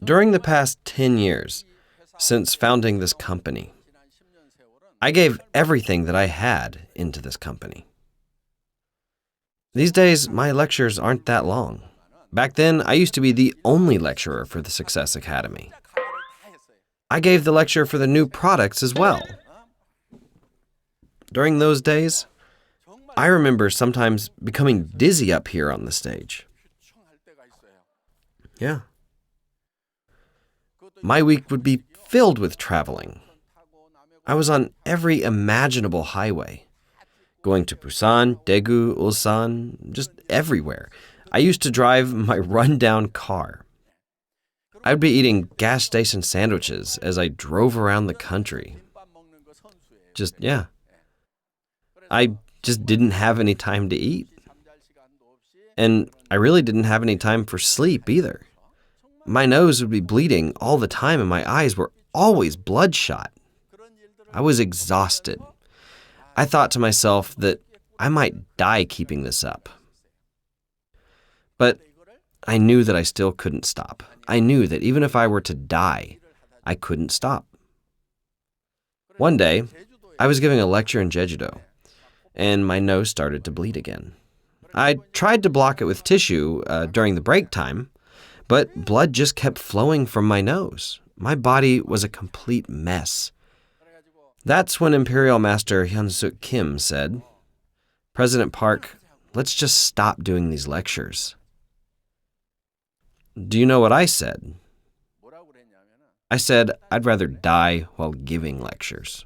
During the past 10 years, since founding this company, I gave everything that I had into this company. These days, my lectures aren't that long. Back then, I used to be the only lecturer for the Success Academy. I gave the lecture for the new products as well. During those days, I remember sometimes becoming dizzy up here on the stage. Yeah. My week would be filled with traveling. I was on every imaginable highway, going to Busan, Daegu, Ulsan, just everywhere. I used to drive my rundown car. I'd be eating gas station sandwiches as I drove around the country. I just didn't have any time to eat. And I really didn't have any time for sleep either. My nose would be bleeding all the time and my eyes were always bloodshot. I was exhausted. I thought to myself that I might die keeping this up. But I knew that I still couldn't stop. I knew that even if I were to die, I couldn't stop. One day, I was giving a lecture in Jeju-do, and my nose started to bleed again. I tried to block it with tissue during the break time, but blood just kept flowing from my nose. My body was a complete mess. That's when Imperial Master Hyun-Suk Kim said, "President Park, let's just stop doing these lectures." Do you know what I said? I said I'd rather die while giving lectures.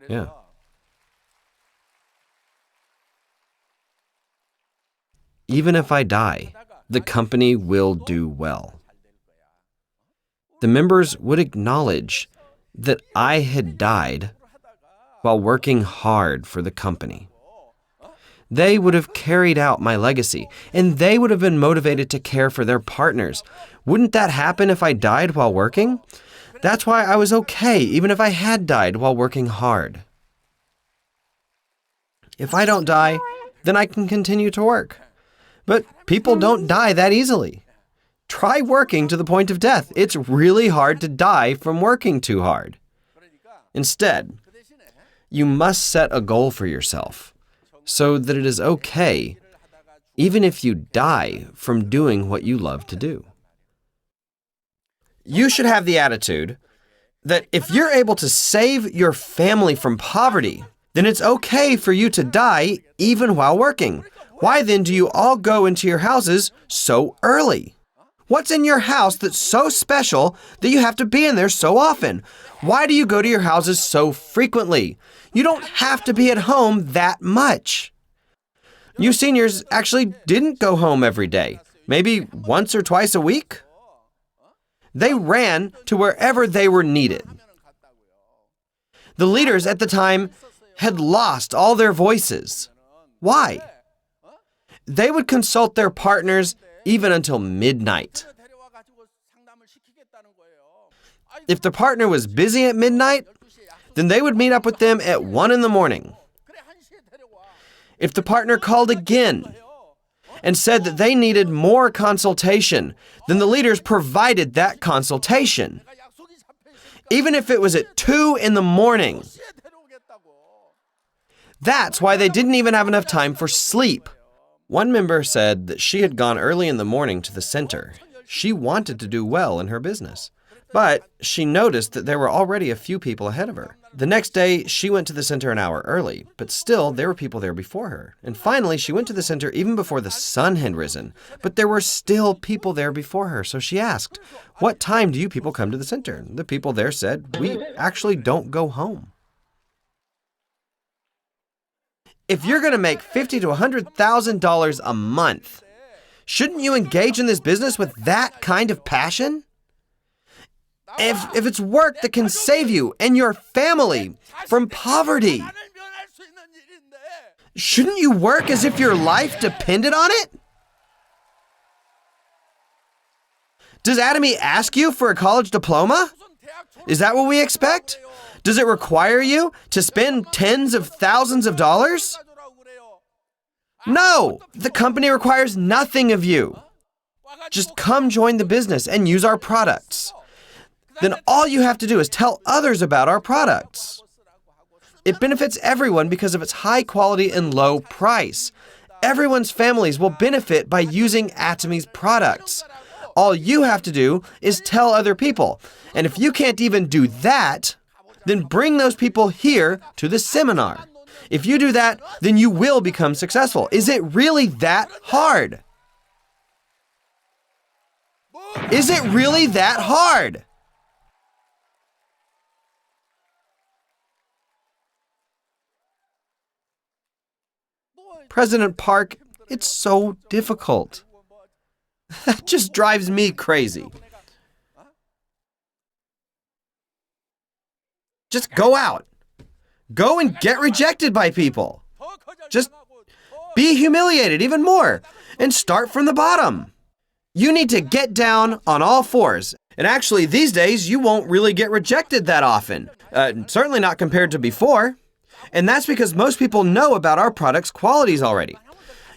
Yeah. Even if I die, the company will do well. The members would acknowledge that I had died while working hard for the company. They would have carried out my legacy, and they would have been motivated to care for their partners. Wouldn't that happen if I died while working? That's why I was okay, even if I had died while working hard. If I don't die, then I can continue to work. But people don't die that easily. Try working to the point of death. It's really hard to die from working too hard. Instead, you must set a goal for yourself so that it is okay, even if you die from doing what you love to do. You should have the attitude that if you're able to save your family from poverty, then it's okay for you to die even while working. Why then do you all go into your houses so early? What's in your house that's so special that you have to be in there so often? Why do you go to your houses so frequently? You don't have to be at home that much. You seniors actually didn't go home every day, maybe once or twice a week. They ran to wherever they were needed. The leaders at the time had lost all their voices. Why? They would consult their partners even until midnight. If the partner was busy at midnight, then they would meet up with them at 1 a.m. If the partner called again and said that they needed more consultation, then the leaders provided that consultation, even if it was at 2 a.m. That's why they didn't even have enough time for sleep. One member said that she had gone early in the morning to the center. She wanted to do well in her business, but she noticed that there were already a few people ahead of her. The next day, she went to the center an hour early, but still, there were people there before her. And finally, she went to the center even before the sun had risen, but there were still people there before her. So she asked, "What time do you people come to the center?" The people there said, "We actually don't go home." If you're going to make $50,000 to $100,000 a month, shouldn't you engage in this business with that kind of passion? If it's work that can save you and your family from poverty, shouldn't you work as if your life depended on it? Does Atomy ask you for a college diploma? Is that what we expect? Does it require you to spend tens of thousands of dollars? No, the company requires nothing of you. Just come join the business and use our products. Then all you have to do is tell others about our products. It benefits everyone because of its high quality and low price. Everyone's families will benefit by using Atomy's products. All you have to do is tell other people. And if you can't even do that, then bring those people here to the seminar. If you do that, then you will become successful. Is it really that hard? Is it really that hard? President Park, it's so difficult. That just drives me crazy. Just go out. Go and get rejected by people. Just be humiliated even more and start from the bottom. You need to get down on all fours. And actually, these days, you won't really get rejected that often. Certainly not compared to before. And that's because most people know about our product's qualities already.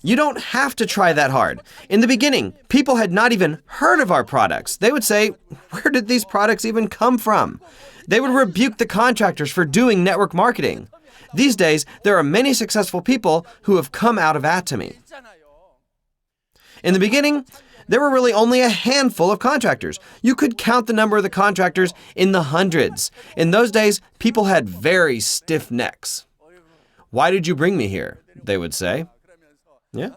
You don't have to try that hard. In the beginning, people had not even heard of our products. They would say, where did these products even come from? They would rebuke the contractors for doing network marketing. These days, there are many successful people who have come out of Atomy. In the beginning, there were really only a handful of contractors. You could count the number of the contractors in the hundreds. In those days, people had very stiff necks. Why did you bring me here? They would say. Yeah,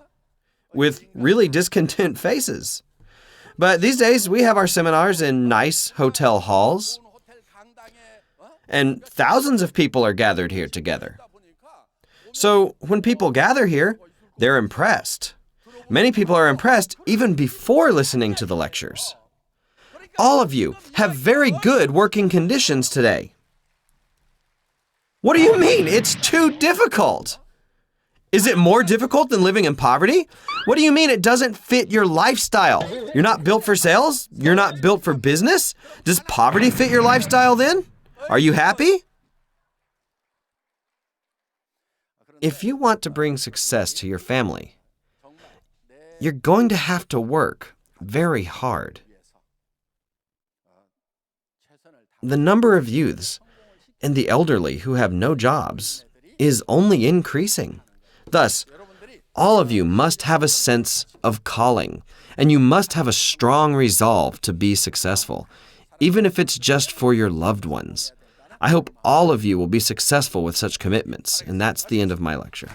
with really discontent faces. But these days, we have our seminars in nice hotel halls. And thousands of people are gathered here together. So when people gather here, they're impressed. Many people are impressed even before listening to the lectures. All of you have very good working conditions today. What do you mean? It's too difficult. Is it more difficult than living in poverty? What do you mean it doesn't fit your lifestyle? You're not built for sales? You're not built for business? Does poverty fit your lifestyle then? Are you happy? If you want to bring success to your family, you're going to have to work very hard. The number of youths and the elderly who have no jobs is only increasing. Thus, all of you must have a sense of calling, and you must have a strong resolve to be successful, even if it's just for your loved ones. I hope all of you will be successful with such commitments, and that's the end of my lecture.